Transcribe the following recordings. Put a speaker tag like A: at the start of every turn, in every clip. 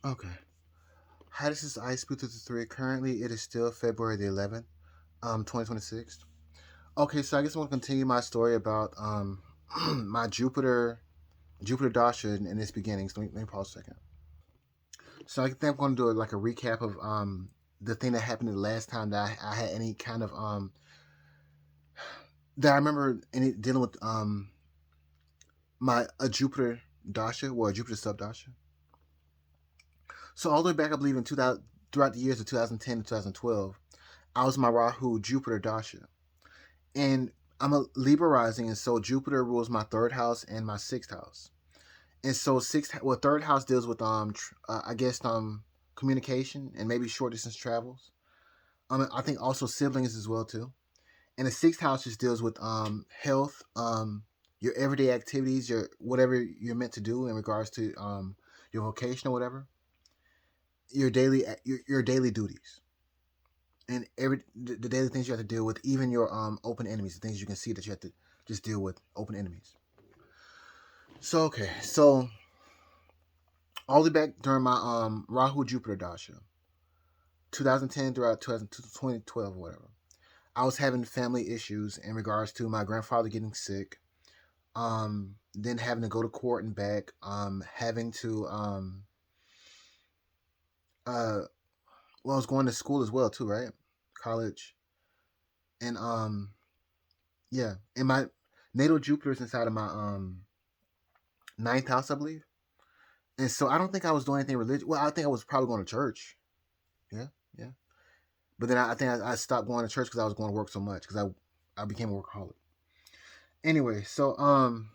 A: Okay. Hi, this is Ice Blue 3. Currently, it is still February the 11th, 2026. Okay, so I guess I want to continue my story about my Jupiter Dasha and its beginnings. Let me pause a second. So I think I'm going to do like a recap of the thing that happened the last time that I had any kind of that I remember dealing with my a Jupiter Dasha or a Jupiter sub Dasha. So all the way back, I believe in 2000 throughout the years of 2010 to 2012, I was my Rahu Jupiter Dasha. And I'm a Libra rising, and so Jupiter rules my third house and my sixth house. And so third house deals with I guess communication and maybe short distance travels. I think also siblings as well too. And the sixth house just deals with health, your everyday activities, your whatever you're meant to do in regards to your vocation or whatever, your daily duties and the daily things you have to deal with, even your open enemies, the things you can see that you have to just deal with, open enemies. So okay, so all the way back during my Rahu Jupiter Dasha, 2010 throughout 2012 or whatever, I was having family issues in regards to my grandfather getting sick, then having to go to court and back, having to uh well, I was going to school as well too, right? College. And yeah, and my natal Jupiter's inside of my ninth house, I believe. And so I don't think I was doing anything religious. Well, I think I was probably going to church. Yeah, yeah. But then I think I stopped going to church because I was going to work so much because I became a workaholic. Anyway, so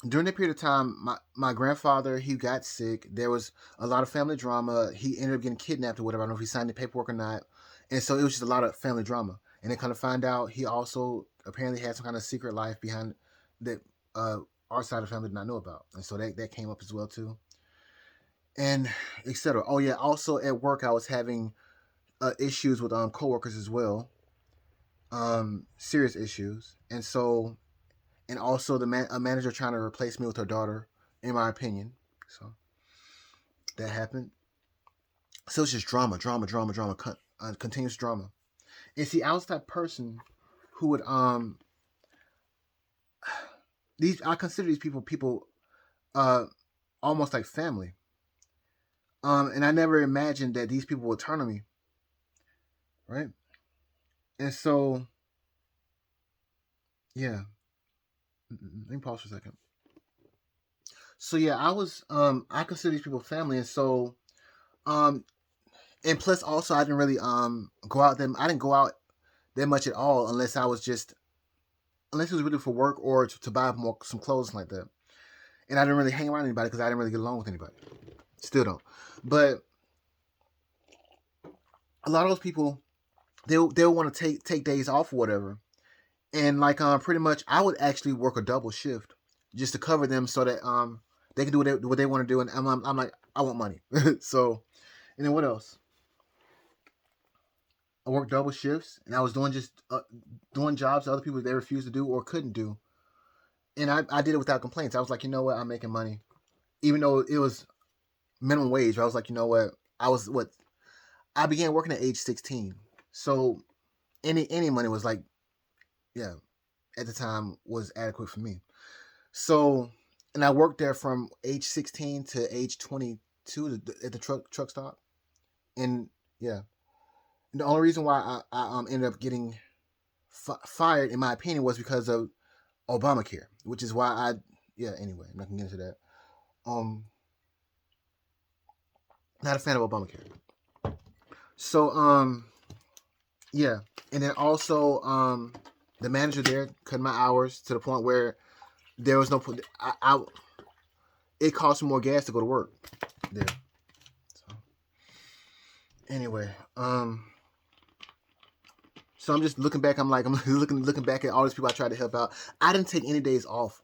A: during that period of time, my grandfather, he got sick. There was a lot of family drama. He ended up getting kidnapped or whatever. I don't know if he signed the paperwork or not. And so it was just a lot of family drama. And then kind of find out he also apparently had some kind of secret life behind that our side of the family did not know about. And so that came up as well too. And etc. Oh yeah, also at work I was having issues with coworkers as well, serious issues, and so and also a manager trying to replace me with her daughter, in my opinion. So that happened. So it's just drama, drama, drama, drama, continuous drama. And see, I was that person who would these I consider these people uh almost like family. And I never imagined that these people would turn on me, right? And so yeah, let me pause for a second. So yeah, I consider these people family, and so um and plus also I didn't really go out them I didn't go out that much at all unless it was really for work or to buy more some clothes like that. And I didn't really hang around anybody because I didn't really get along with anybody. Still don't. But a lot of those people they'll want to take days off or whatever. And like pretty much I would actually work a double shift just to cover them so that they can do what they want to do, and I'm like I want money. So and then what else? I worked double shifts, and I was doing just doing jobs that other people they refused to do or couldn't do, and I did it without complaints. I was like, you know what, I'm making money, even though it was minimum wage. I was like, you know what, I began working at age 16, so any money was like, yeah, at the time was adequate for me. So, and I worked there from age 16 to age 22 at the truck stop, and yeah, and the only reason why I ended up getting fired, in my opinion, was because of Obamacare, which is why yeah. Anyway, I'm not gonna get into that. Um, not a fan of Obamacare. So yeah, and then also the manager there cut my hours to the point where there was no it cost me more gas to go to work there. So anyway, so I'm just looking back. I'm like I'm looking back at all these people I tried to help out. I didn't take any days off,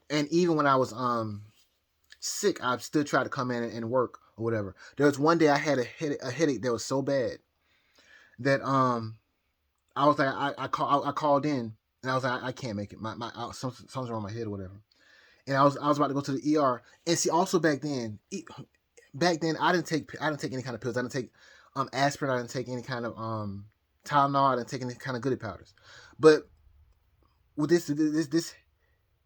A: and even when I was sick, I still tried to come in and work or whatever. There was one day I had a headache that was so bad that I was like I called in and I was like I can't make it. Something's wrong with my head or whatever. And I was about to go to the ER. And see, also back then, back then I didn't take any kind of pills. I didn't take aspirin. I didn't take any kind of Tylenol. I didn't take any kind of goody powders. But with this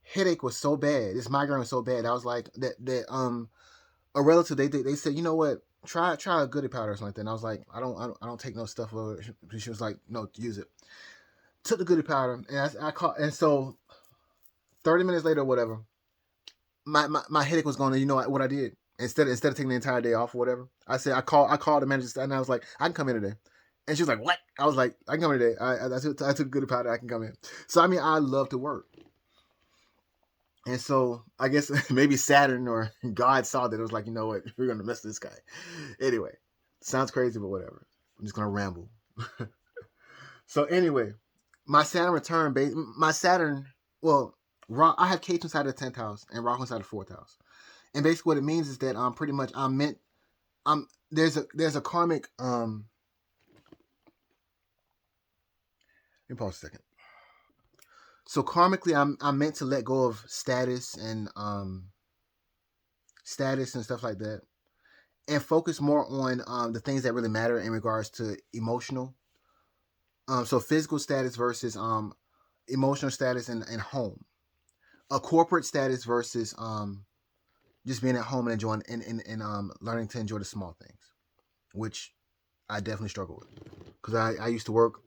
A: headache was so bad. This migraine was so bad. I was like that a relative they said, you know what, try a goody powder or something like that. And I was like, I don't take no stuff over. She was like, no, use it. Took the goody powder and I called, and so 30 minutes later or whatever, my headache was gone. And you know what I did? Instead of taking the entire day off or whatever, I called the manager and I was like, I can come in today. And she was like, what? I was like, I can come in today. I took goody powder. I can come in. So I mean, I love to work. And so I guess maybe Saturn or God saw that. It was like, you know what, we're gonna mess this guy. Anyway, sounds crazy, but whatever. I'm just gonna ramble. So anyway, my Saturn return base. My Saturn, well, I have K inside of the 10th house and Rahu inside of the 4th house. And basically, what it means is that pretty much I'm meant. There's a karmic. Let me pause a second. So karmically, I'm meant to let go of status and stuff like that, and focus more on the things that really matter in regards to emotional. So physical status versus emotional status and home. A corporate status versus just being at home and enjoying and learning to enjoy the small things, which I definitely struggle with because I used to work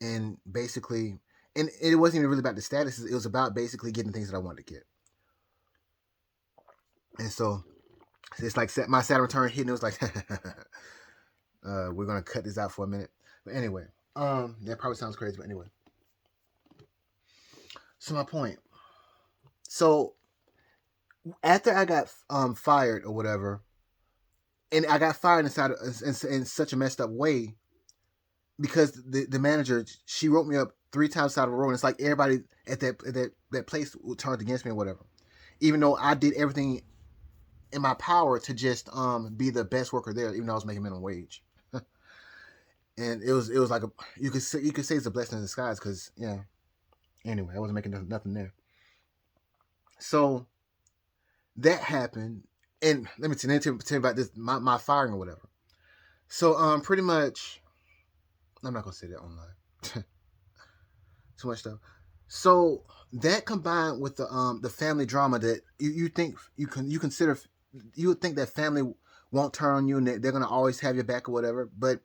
A: and basically. And it wasn't even really about the status. It was about basically getting things that I wanted to get. And so it's like my Saturn return hit, and it was like, we're gonna cut this out for a minute. But anyway, that probably sounds crazy, but anyway. So my point. So after I got fired or whatever, and I got fired in such a messed up way because the manager, she wrote me up 3 times out of a row, and it's like everybody at that place turned against me or whatever, even though I did everything in my power to just be the best worker there, even though I was making minimum wage. And it was like you could say it's a blessing in disguise because yeah. Anyway, I wasn't making nothing there. So that happened, and let me tell you about this my firing or whatever. So pretty much, I'm not gonna say that online. Too much stuff. So that combined with the family drama that you think you consider, you would think that family won't turn on you and they're gonna always have your back or whatever, but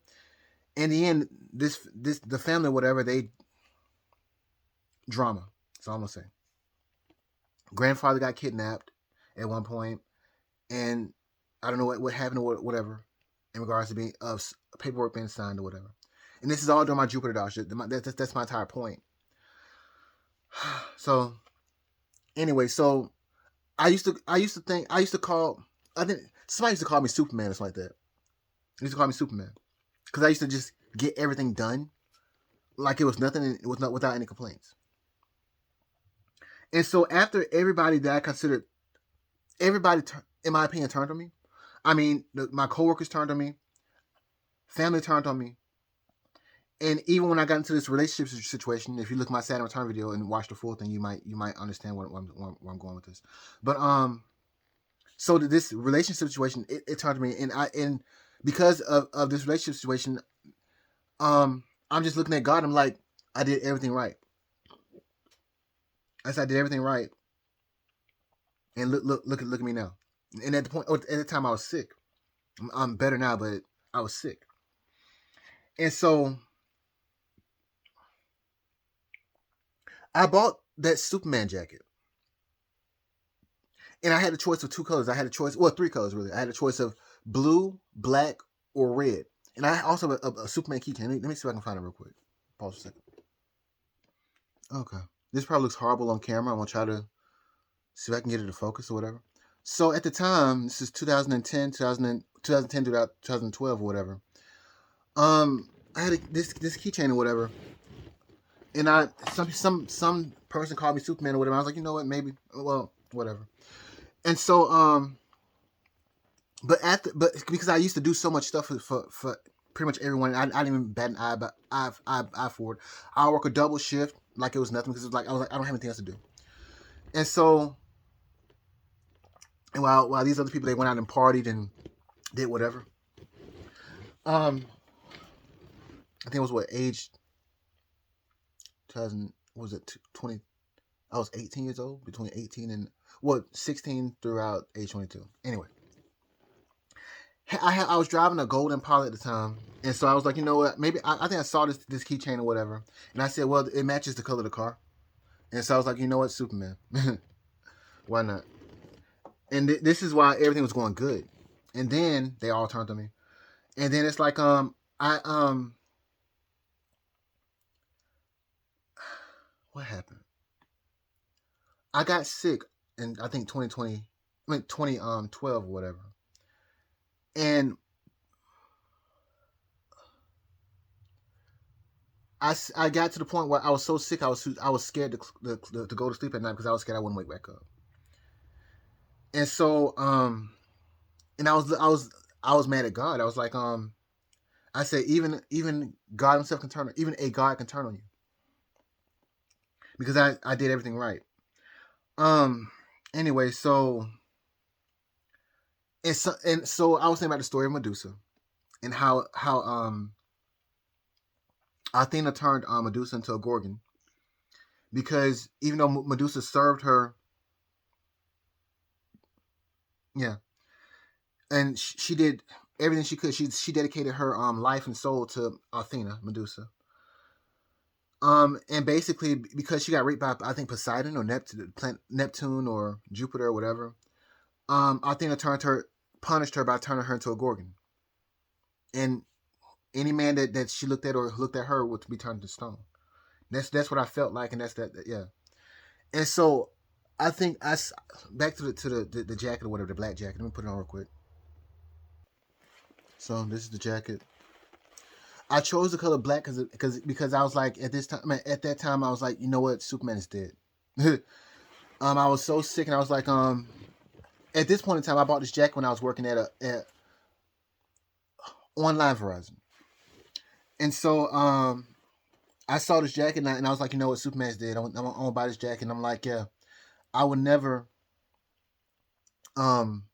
A: in the end, the family whatever, they drama. That's all I'm gonna say. Grandfather got kidnapped at one point, and I don't know what happened or whatever in regards to being paperwork being signed or whatever. And this is all during my Jupiter dodge. That's my entire point. So anyway, so I used to call, I think somebody used to call me Superman or something like that. They used to call me Superman because I used to just get everything done like it was nothing. It was not without any complaints. And so after everybody that I considered, everybody in my opinion turned on me. I mean, my coworkers turned on me, family turned on me, and even when I got into this relationship situation, if you look at my Saturn return video and watch the full thing, you might understand where I'm going with this. But so this relationship situation, it turned to me, and because of this relationship situation, I'm just looking at God. I'm like, I did everything right. I said I did everything right, and look at me now. And at the time, I was sick. I'm better now, but I was sick, and so I bought that Superman jacket, and I had a choice of 2 colors. I had a choice, well, 3 colors really. I had a choice of blue, black, or red, and I also have a Superman keychain. Let me see if I can find it real quick. Pause for a second. Okay, this probably looks horrible on camera. I'm gonna try to see if I can get it to focus or whatever. So at the time, this is 2010 to 2012 or whatever. I had this keychain or whatever, and some person called me Superman or whatever. I was like, you know what, maybe, well, whatever. And so but because I used to do so much stuff for pretty much everyone, I didn't even bat an eye for it. I work a double shift like it was nothing because it was like I was like, I don't have anything else to do. And so And while these other people, they went out and partied and did whatever. I think it was what age 2000 was it 20? I was 18 years old, between 18 and 16 throughout age 22. Anyway, I was driving a Golden Impala at the time, and so I was like, you know what? Maybe I think I saw this keychain or whatever, and I said, well, it matches the color of the car, and so I was like, you know what, Superman, why not? And this is why everything was going good, and then they all turned on me, and then it's like I what happened? I got sick in I think 2020, I mean 2012 or whatever, and I got to the point where I was so sick I was scared to go to sleep at night because I was scared I wouldn't wake back up. And so and I was mad at God. I was like I said even God himself can turn, even a God can turn on you, because I did everything right. Um anyway, so and so I was thinking about the story of Medusa and how Athena turned Medusa into a gorgon, because even though Medusa served her, yeah, and she did everything she could. She dedicated her life and soul to Athena, Medusa. And basically because she got raped by I think Poseidon or Neptune or Jupiter or whatever, Athena punished her by turning her into a gorgon, and any man that she looked at or looked at her would be turned to stone. That's what I felt like, and that's that, yeah. And so I think back to the jacket or whatever, the black jacket. Let me put it on real quick. So this is the jacket. I chose the color black because I was like, at this time, I mean, at that time I was like, you know what, Superman is dead. I was so sick, and I was like, at this point in time, I bought this jacket when I was working at online Verizon, and so I saw this jacket, and I was like, you know what, Superman's dead. I'm gonna buy this jacket, and I'm like, yeah, I would never um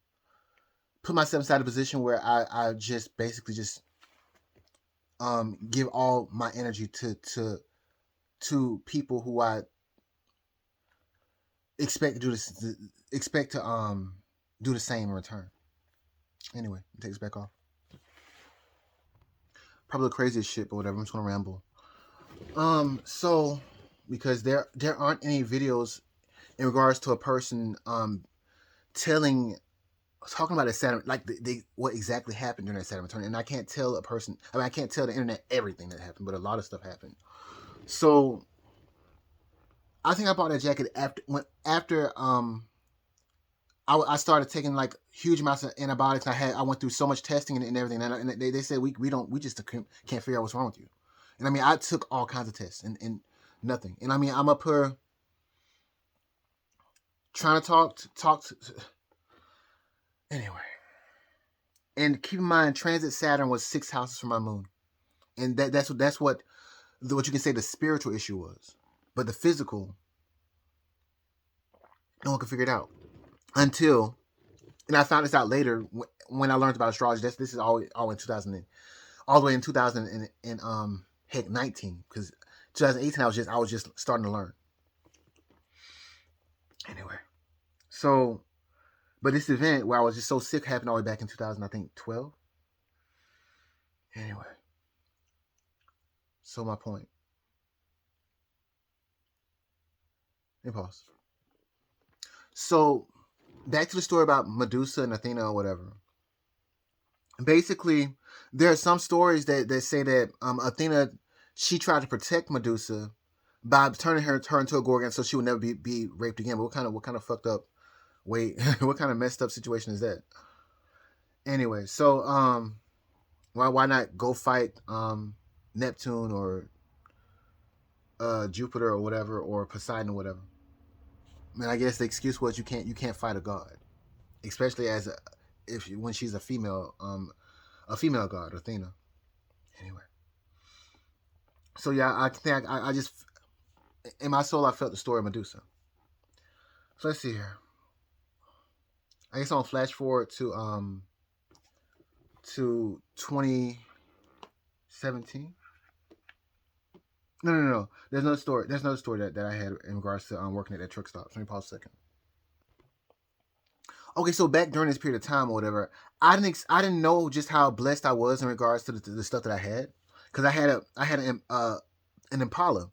A: put myself inside a position where I just basically just give all my energy to people who I expect to do this, expect to do the same in return. Anyway, take this back off. Probably the craziest shit, but whatever. I'm just gonna ramble. So because there aren't any videos in regards to a person telling talking about a Saturn, like what exactly happened during that Saturn return, and I can't tell a person. I mean, I can't tell the internet everything that happened, but a lot of stuff happened. So I think I bought that jacket after I started taking like huge amounts of antibiotics. I went through so much testing and everything, and they said we just can't figure out what's wrong with you. And I mean, I took all kinds of tests and nothing. And I mean, I'm up here trying to talk to, anyway. And keep in mind, transit Saturn was 6 houses from my moon, and that's what you can say the spiritual issue was. But the physical, no one could figure it out until, and I found this out later when I learned about astrology. This is all in 2000, all the way in 2000 and heck 19, because 2018 I was just starting to learn. Anyway, so but this event where I was just so sick happened all the way back in 2000, I think 12. Anyway, so my point. Let me pause. So back to the story about Medusa and Athena or whatever. Basically, there are some stories that say that Athena, she tried to protect Medusa by turning her into a gorgon so she would never be raped again. But what kind of fucked up wait what kind of messed up situation is that? Anyway, so why not go fight Neptune or Jupiter or whatever, or Poseidon or whatever? I mean, I guess the excuse was you can't fight a god, especially if when she's a female god, Athena. Anyway, so yeah, I think I just in my soul I felt the story of Medusa. So let's see here. I guess I'll flash forward to 2017. No. There's no story. There's no story that I had in regards to working at that truck stop. So let me pause a second. Okay, so back during this period of time or whatever, I didn't know just how blessed I was in regards to the stuff that I had, because I had an Impala.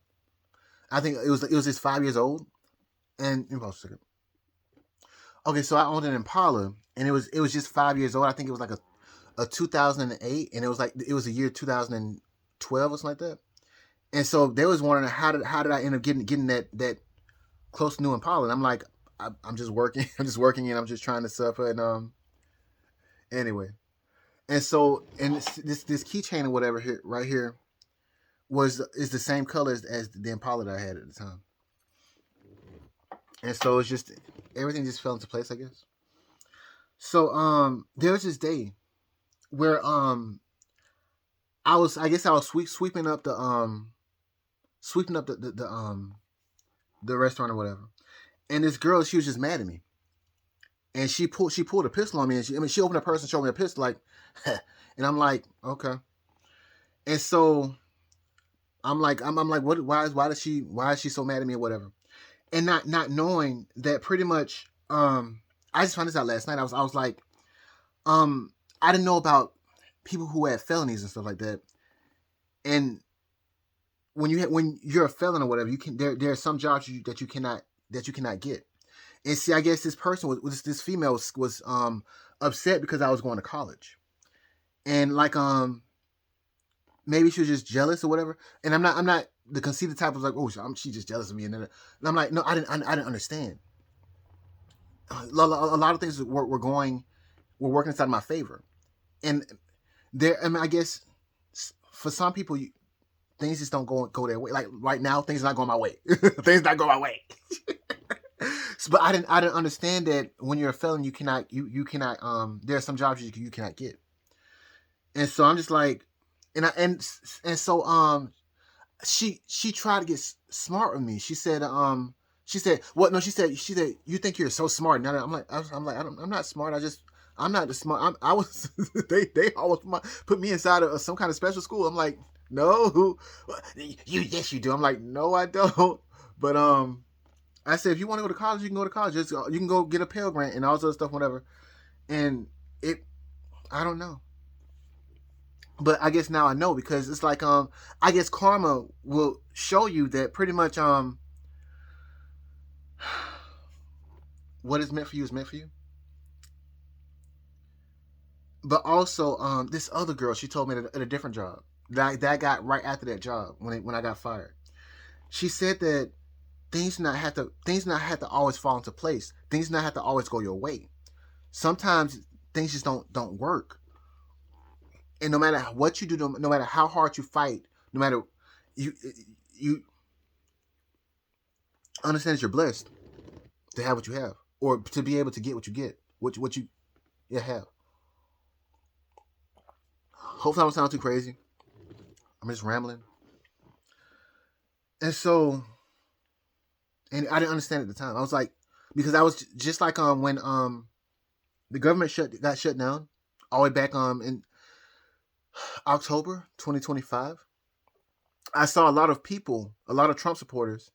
A: I think it was just 5 years old, and let me pause a second. Okay, so I owned an Impala, and it was just 5 years old. I think it was like a 2008, and it was the year 2012 or something like that. And so they was wondering how did I end up getting that close to new Impala, and I'm like, I'm just working, I'm just working, and I'm just trying to suffer, and anyway, and so and this keychain or whatever here right here is the same color as the Impala that I had at the time, and so it's just everything just fell into place, I guess. So there was this day where I was sweeping up the restaurant or whatever, and this girl, she was just mad at me, and she pulled a pistol on me, and she opened her purse and showed me a pistol, like, and I'm like, okay, and so I'm like, what? Why is she so mad at me or whatever, and not knowing that pretty much I just found this out last night. I was like, I didn't know about people who had felonies and stuff like that, and when you're a felon or whatever, you can there are some jobs that you cannot get. And see, I guess this person was this female was upset because I was going to college, and like maybe she was just jealous or whatever. And I'm not the conceited type of like, oh, she's just jealous of me, and then I'm like, no, I didn't understand. A lot of things were working inside my favor, and there. I mean, I guess for some people, things just don't go their way. Like right now, things are not going my way. Things not going my way. So, but I didn't understand that when you're a felon, you cannot there are some jobs you cannot get. And so I'm just like, and so she tried to get smart with me. She said what? No, she said you think you're so smart. And I'm like I'm not smart. I'm not the smart. I was they always put me inside of some kind of special school. I'm like, no, yes you do. I'm like, no, I don't. But I said, if you want to go to college, you can go to college. You can go get a Pell Grant and all this other stuff, whatever. And it, I don't know. But I guess now I know, because it's like I guess karma will show you that pretty much what is meant for you is meant for you. But also this other girl, she told me at a different job that I got right after that job when I got fired. She said that things not have to always fall into place. Things not have to always go your way. Sometimes things just don't work. And no matter what you do, no matter how hard you fight, no matter you you understand that you're blessed to have what you have, or to be able to get what you get, what you have. Hopefully I don't sound too crazy. I'm just rambling. And so, and I didn't understand at the time. I was like, because I was just like when the government got shut down all the way back in October 2025. I saw a lot of people, a lot of Trump supporters,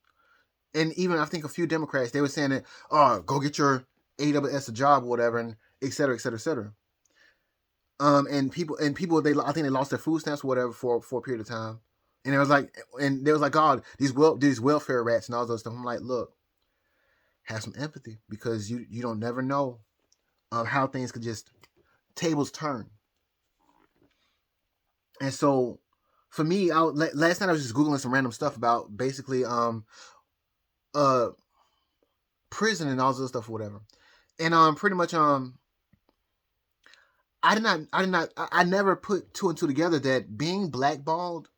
A: and even I think a few Democrats. They were saying that, oh, go get your AWS a job or whatever, and et cetera, et cetera, et cetera. And people I think they lost their food stamps or whatever for a period of time. And it was like, and they was like, God, these welfare rats and all those stuff. I'm like, look, have some empathy, because you don't never know how things could just tables turn. And so for me, last night I was just googling some random stuff about basically uh prison and all this stuff or whatever. And pretty much I never put two and two together that being blackballed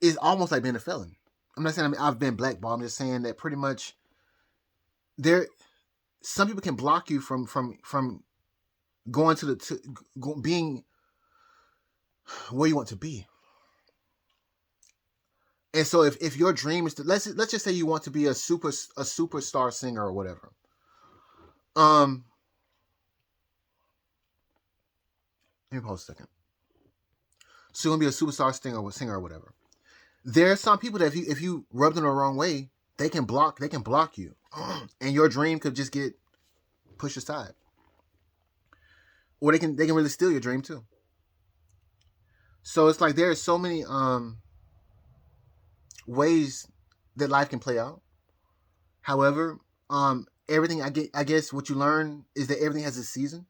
A: is almost like being a felon. I'm not saying I've been blackballed. I'm just saying that pretty much there some people can block you from going being where you want to be. And so if your dream is to, let's just say you want to be a superstar singer or whatever. Um Let me pause a second. So you're gonna be a superstar singer or whatever. There are some people that if you rub them the wrong way, they can block you, and your dream could just get pushed aside, or they can really steal your dream too. So it's like there are so many ways that life can play out. However, everything I guess what you learn is that everything has a season,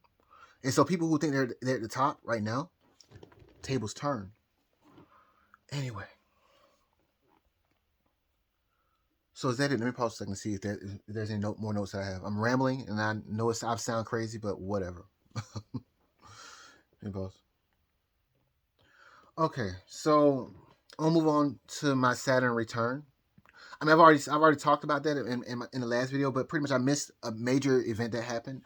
A: and so people who think they're at the top right now, tables turn. Anyway, so is that it? Let me pause a second to see if there's any more notes that I have. I'm rambling, and I know I sound crazy, but whatever. Let me pause. Okay, so I'll move on to my Saturn return. I mean, I've already talked about that in the last video, but pretty much I missed a major event that happened.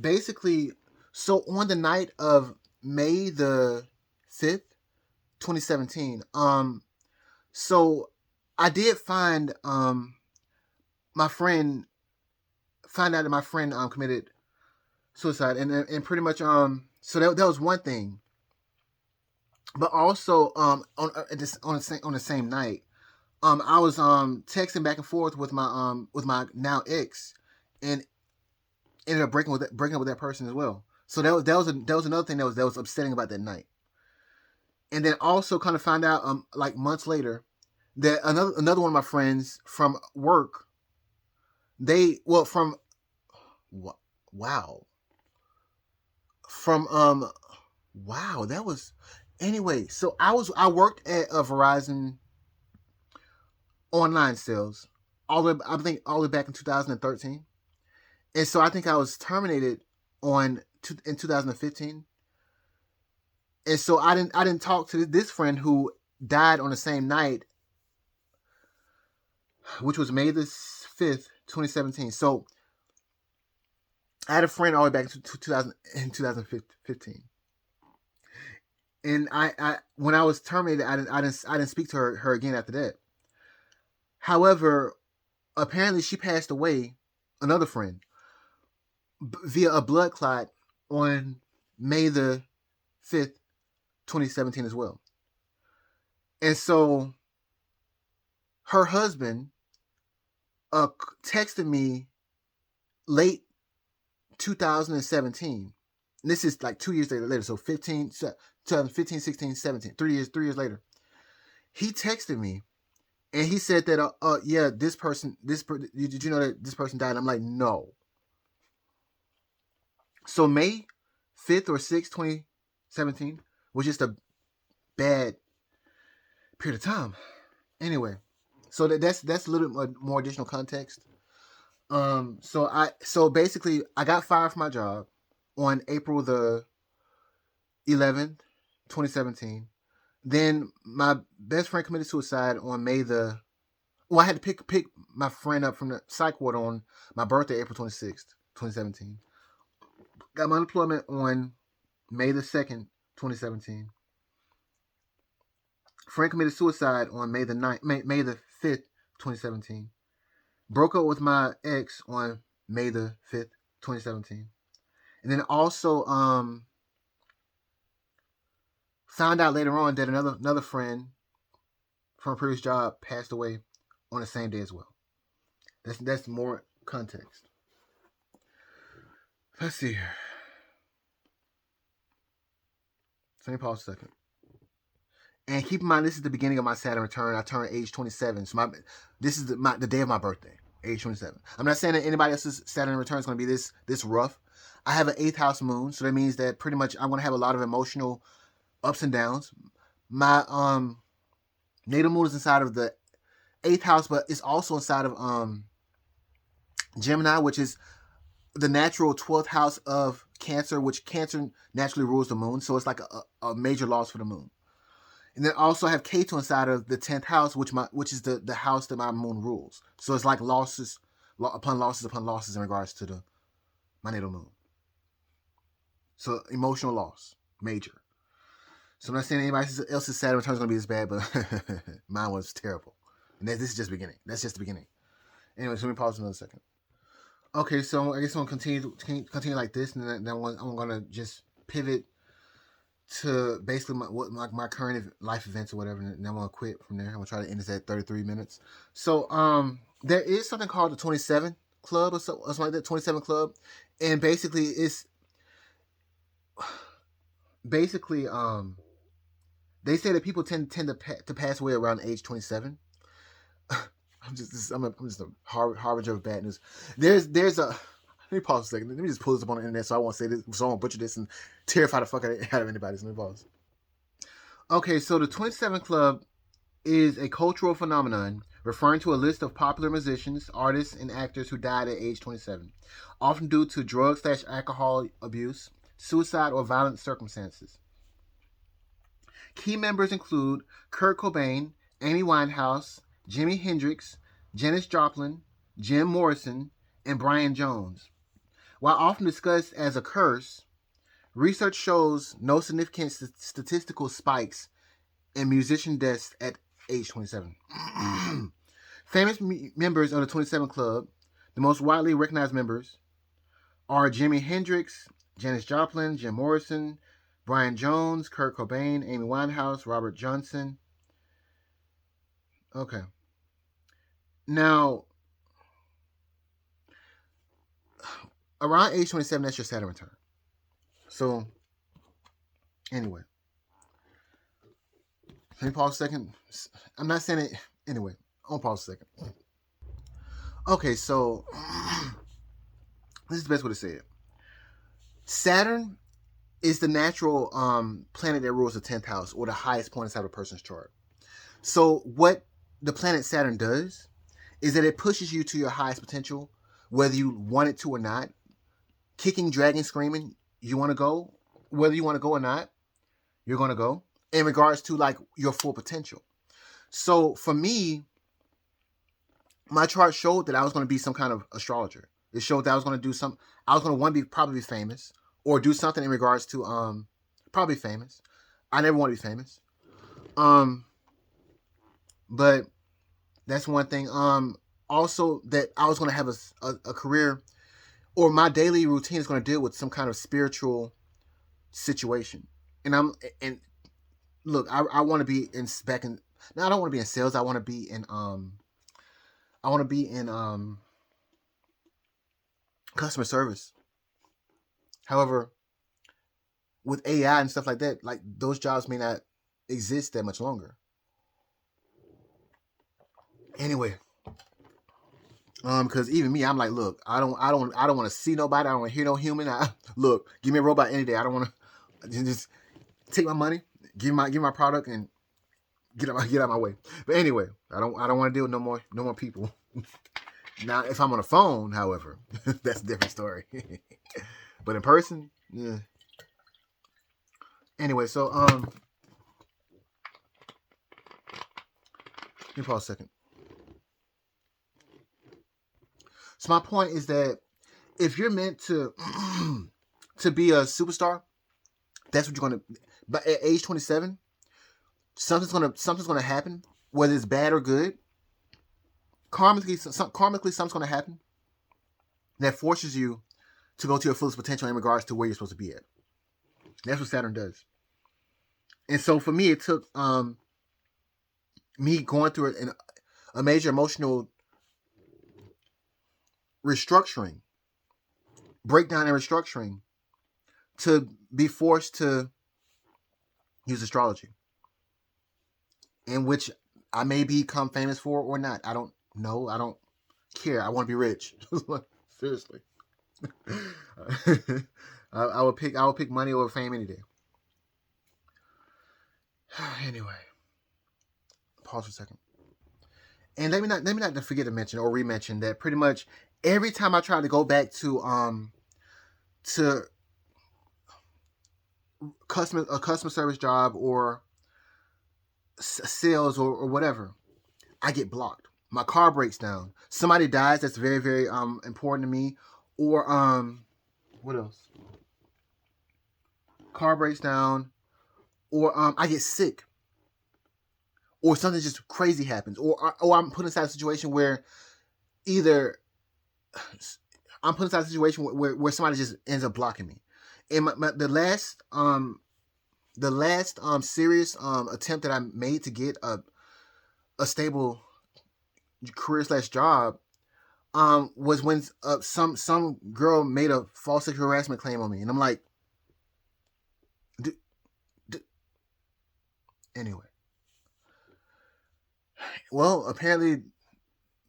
A: Basically, so on the night of May the 5th, 2017, so I did find my friend find out that my friend committed suicide, and pretty much so that was one thing. But also on the same night, I was texting back and forth with my now ex, and ended up breaking up with that person as well. So that was another thing that was upsetting about that night. And then also kind of find out like months later that another one of my friends from work, from wow from wow, that was anyway. So I worked at a Verizon online sales all the way back in 2013, and so I think I was terminated in 2015. And so I didn't talk to this friend who died on the same night, which was May the 5th, 2017. So I had a friend all the way back to 2015. And I when I was terminated, I didn't speak to her again after that. However, apparently she passed away, another friend, via a blood clot on May the 5th, 2017 as well. And so her husband texted me late 2017. And this is like 2 years later. So 2015, 16, 17, 3 years later. He texted me and he said that, yeah, did you know that this person died? I'm like, no. So May 5th or 6th, 2017 was just a bad period of time. Anyway, so that's a little bit more additional context. So basically I got fired from my job on April the 11th, 2017. Then my best friend committed suicide on I had to pick my friend up from the psych ward on my birthday, April 26th, 2017. Got my unemployment on May the 2nd, 2017. Friend committed suicide on May the 5th, 2017. Broke up with my ex on May the 5th, 2017. And then also found out later on that another friend from a previous job passed away on the same day as well. That's more context. Let's see here. So let me pause a second. And keep in mind, this is the beginning of my Saturn return. I turned age 27. So this is the day of my birthday, age 27. I'm not saying that anybody else's Saturn return is going to be this rough. I have an 8th house moon, so that means that pretty much I'm going to have a lot of emotional ups and downs. My natal moon is inside of the 8th house, but it's also inside of Gemini, which is the natural 12th house of Cancer, which Cancer naturally rules the moon. So it's like a major loss for the moon. And then also have Ketu inside of the 10th house, which is the house that my moon rules. So it's like losses upon losses upon losses in regards to my natal moon. So emotional loss, major. So I'm not saying anybody else's Saturn return is going to be this bad, but mine was terrible. And this is just beginning. That's just the beginning. Anyway, so let me pause another second. Okay, so I guess I'm going to continue like this, and then I'm going to just pivot to basically my current life events or whatever, and I'm gonna quit from there. I'm gonna try to end this at 33 minutes. So there is something called the 27 Club or something like that. 27 Club, and basically it's basically they say that people tend to pass away around age 27. I'm just a harbinger of bad news. There's a let me pause a second. Let me just pull this up on the internet so I won't say this, so I won't butcher this and terrify the fuck out of anybody. So let me pause. Okay, so the 27 Club is a cultural phenomenon referring to a list of popular musicians, artists, and actors who died at age 27, often due to drug/alcohol abuse, suicide, or violent circumstances. Key members include Kurt Cobain, Amy Winehouse, Jimi Hendrix, Janis Joplin, Jim Morrison, and Brian Jones. While often discussed as a curse, research shows no significant statistical spikes in musician deaths at age 27. Famous members of the 27 Club, the most widely recognized members, are Jimi Hendrix, Janis Joplin, Jim Morrison, Brian Jones, Kurt Cobain, Amy Winehouse, Robert Johnson. Okay. Now, around age 27, that's your Saturn return. So, anyway. Let me pause a second. I'm not saying it. Anyway, I'll pause a second. Okay, so this is the best way to say it. Saturn is the natural planet that rules the 10th house, or the highest point inside of a person's chart. So what the planet Saturn does is that it pushes you to your highest potential, whether you want it to or not. Kicking, dragging, screaming, you want to go. Whether you want to go or not, you're going to go. In regards to like your full potential. So for me, my chart showed that I was going to be some kind of astrologer. It showed that I was going to do some. I was going to probably be famous, or do something in regards to probably famous. I never want to be famous. But that's one thing. Also that I was going to have a career, or my daily routine is going to deal with some kind of spiritual situation. And look, I want to be in back in. Now I don't want to be in sales. I want to be in customer service. However, with AI and stuff like that, like those jobs may not exist that much longer. Anyway, because even me, I'm like, look, I don't want to see nobody. I don't want to hear no human. Look, give me a robot any day. I don't want to just take my money, give my product, and get out of my way. But anyway, I don't want to deal with no more people. Now, if I'm on a phone, however, that's a different story. But in person, yeah. Anyway, so let me pause a second. So my point is that if you're meant to to be a superstar, that's what you're gonna. But at age 27, something's gonna happen, whether it's bad or good. Karmically, something's gonna happen that forces you to go to your fullest potential in regards to where you're supposed to be at. That's what Saturn does. And so for me, it took me going through a major emotional restructuring, breakdown and restructuring, to be forced to use astrology, in which I may become famous for or not. I don't know. I don't care. I want to be rich. Seriously. I would pick money over fame any day. Anyway, pause for a second. And let me not forget to mention or re-mention that pretty much every time I try to go back to a customer service job or sales or whatever, I get blocked. My car breaks down. Somebody dies that's very, very important to me. Or what else? Car breaks down. Or I get sick. Or something just crazy happens. Or I'm put inside a situation where either I'm put inside a situation where somebody just ends up blocking me. And the the last serious attempt that I made to get a stable career slash job was when some girl made a false sexual harassment claim on me, and I'm like, d- d- anyway. Well, apparently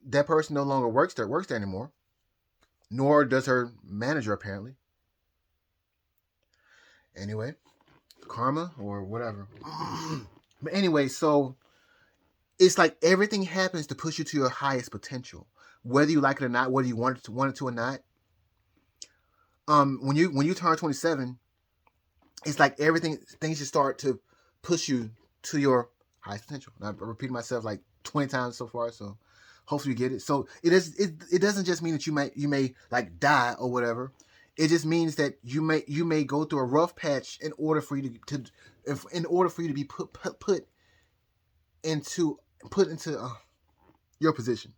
A: that person no longer works there anymore, nor does her manager apparently. Anyway, karma or whatever. But anyway, so it's like everything happens to push you to your highest potential, whether you like it or not, whether you want it to or not. When you turn 27, it's like things just start to push you to your highest potential. And I've repeated myself like 20 times so far, so hopefully you get it. So it doesn't just mean that you may like die or whatever. It just means that you may go through a rough patch in order for you to be put into your position.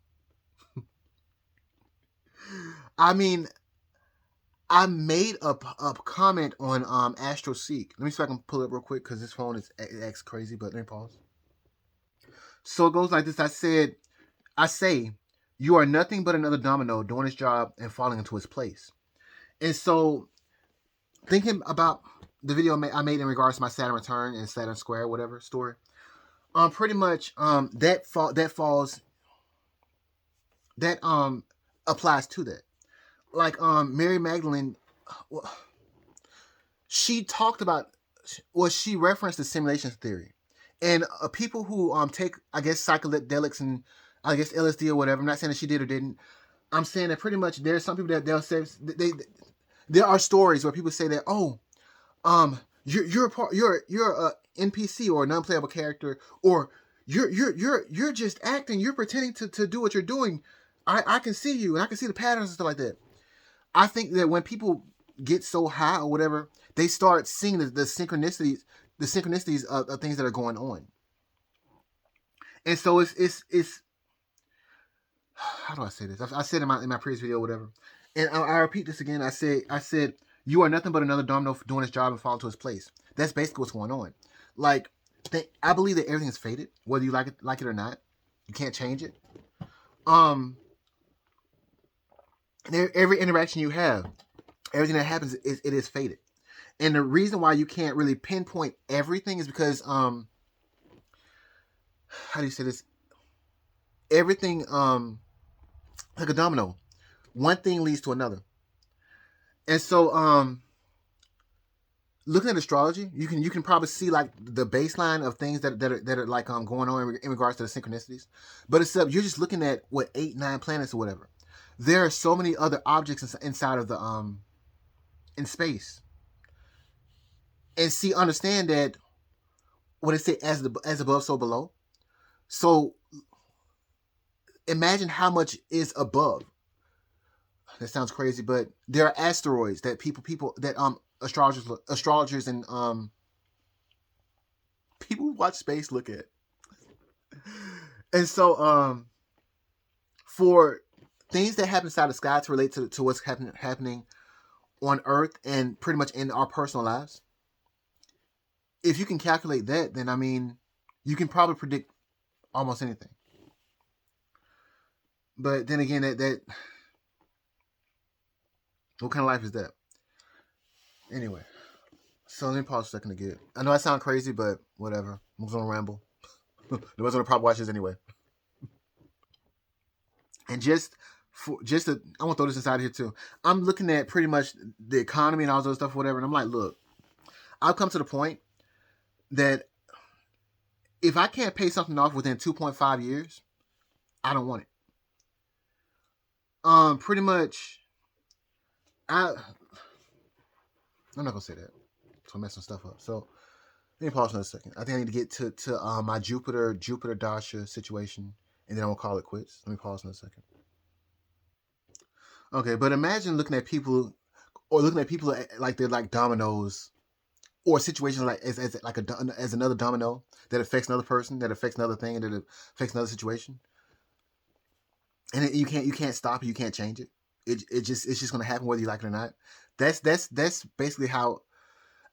A: I mean, I made a comment on AstroSeek. Let me see if I can pull it up real quick because this phone is acts crazy. But let me pause. So it goes like this. I say, you are nothing but another domino doing its job and falling into its place. And so, thinking about the video I made in regards to my Saturn return and Saturn Square, whatever story, pretty much that falls that applies to that. Like Mary Magdalene, she talked about, she referenced the simulation theory, and people who take, I guess, psychedelics and I guess LSD or whatever. I'm not saying that she did or didn't. I'm saying that pretty much there's some people that they'll say there are stories where people say that, oh, you're a part, you're a NPC or a non-playable character, or you're just acting, you're pretending to do what you're doing. I can see you and I can see the patterns and stuff like that. I think that when people get so high or whatever, they start seeing the synchronicities of things that are going on. And so it's how do I say this? I said in my previous video, whatever, and I repeat this again. I said you are nothing but another domino doing its job and falling to its place. That's basically what's going on. Like, I believe that everything is fated, whether you like it or not. You can't change it. Every interaction you have, everything that happens, it is fated. And the reason why you can't really pinpoint everything is because how do you say this? Everything like a domino. One thing leads to another. And so looking at astrology, you can probably see like the baseline of things that are like going on in regards to the synchronicities. But except you're just looking at what 8-9 planets or whatever. There are so many other objects inside of the in space. And understand that what it say as above, so below. So imagine how much is above. That sounds crazy, but there are asteroids that people that astrologers and people who watch space look at. And so for things that happen inside the sky to relate to what's happening on Earth and pretty much in our personal lives, if you can calculate that, then I mean, you can probably predict almost anything. But then again, that what kind of life is that? Anyway, so let me pause a second to get. I know I sound crazy, but whatever. I'm just gonna ramble. Nobody's gonna probably watch this anyway. And I want to throw this inside here too. I'm looking at pretty much the economy and all those stuff, whatever, and I'm like, look, I've come to the point that if I can't pay something off within 2.5 years, I don't want it. Pretty much, I'm not gonna say that. So I'm messing stuff up. So let me pause for a second. I think I need to get to my Jupiter Dasha situation, and then I'm gonna call it quits. Let me pause in a second. Okay, but imagine looking at people like they're like dominoes, or situations like as another domino that affects another person, that affects another thing, and that affects another situation, and you can't stop it, you can't change it. It's just gonna happen whether you like it or not. That's basically how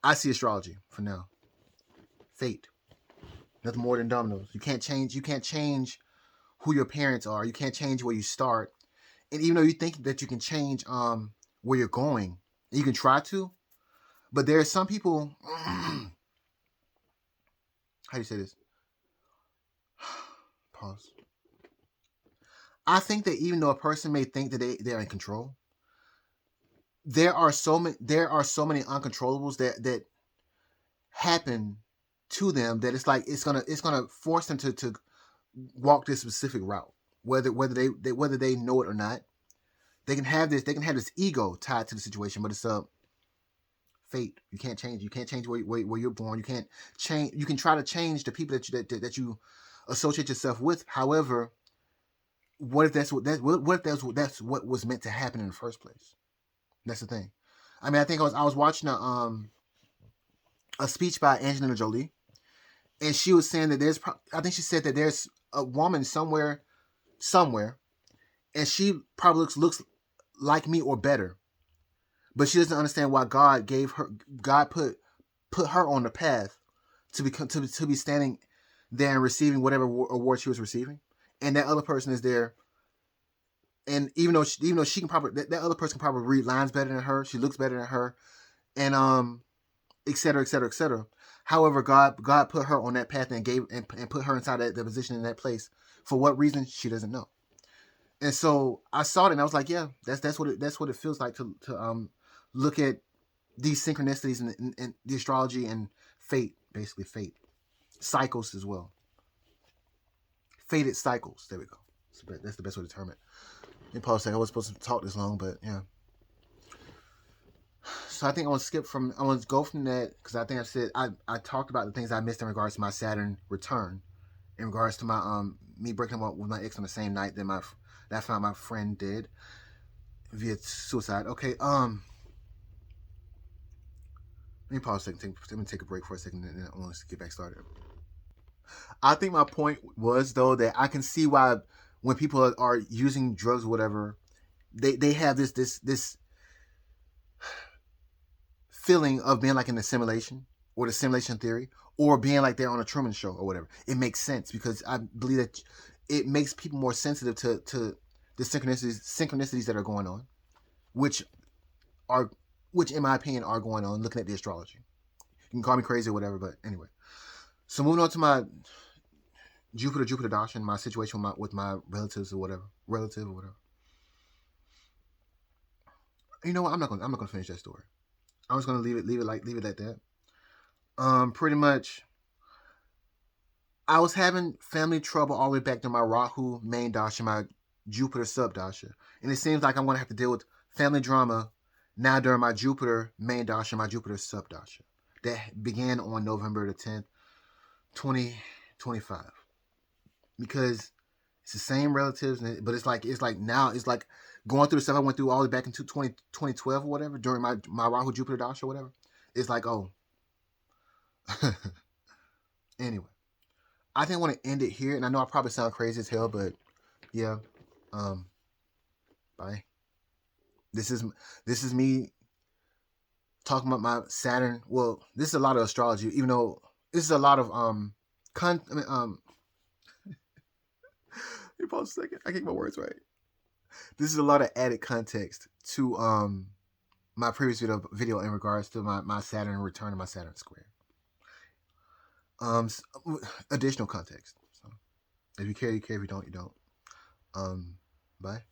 A: I see astrology for now. Fate. Nothing more than dominoes. You can't change. You can't change who your parents are. You can't change where you start. And even though you think that you can change where you're going, you can try to, but there are some people. How do you say this? Pause. I think that even though a person may think that they're in control, there are so many uncontrollables that happen to them that it's gonna force them to walk this specific route, whether they know it or not. They can have this ego tied to the situation, but it's a fate. You can't change where you're born. You can't change. You can try to change the people that you associate yourself with. However, what if that's what was meant to happen in the first place? That's the thing. I mean, I think I was watching a speech by Angelina Jolie, and she was saying that I think she said that there's a woman somewhere, and she probably looks like me or better, but she doesn't understand why God put her on the path to be standing there and receiving whatever award she was receiving, and that other person is there. And even though she can probably that other person can probably read lines better than her, she looks better than her, and et cetera, et cetera, et cetera. However, God put her on that path and put her inside that position in that place. For what reason, she doesn't know. And so I saw it and I was like, yeah, that's what it feels like to look at these synchronicities and the astrology and fate, basically fate, cycles as well, fated cycles. There we go. That's the best way to term it. And Paul said I was supposed to talk this long, but yeah. So I think I want to go from that because I think I talked about the things I missed in regards to my Saturn return, in regards to my me breaking up with my ex on the same night that I found my friend did via suicide. Okay, let me pause a second. Let me take a break for a second, and then I want to get back started. I think my point was though that I can see why when people are using drugs or whatever, they have this feeling of being like in the simulation or the simulation theory or being like they're on a Truman Show or whatever. It makes sense because I believe that it makes people more sensitive to the synchronicities that are going on, which are which in my opinion are going on. Looking at the astrology, you can call me crazy or whatever, but anyway. So moving on to my Jupiter Dasha and my situation with my relatives or whatever, relative or whatever. You know what? I'm not gonna finish that story. I'm just gonna leave it at that. Pretty much, I was having family trouble all the way back to my Rahu main dasha, my Jupiter sub dasha, and it seems like I'm gonna have to deal with family drama now during my Jupiter main dasha, my Jupiter sub dasha that began on November the 10th, 2025. Because it's the same relatives, but it's like now it's like going through the stuff I went through all the way back into 2012 or whatever during my Rahu Jupiter dasha or whatever. It's like, oh. Anyway, I think I want to end it here, and I know I probably sound crazy as hell, but yeah. Bye. This is me talking about my Saturn. Well, this is a lot of astrology, even though this is a lot of I mean. You pause a second. I get my words right. This is a lot of added context to my previous video in regards to my Saturn return and my Saturn square. Um, additional context. So if you care, you care. If you don't, you don't. Bye.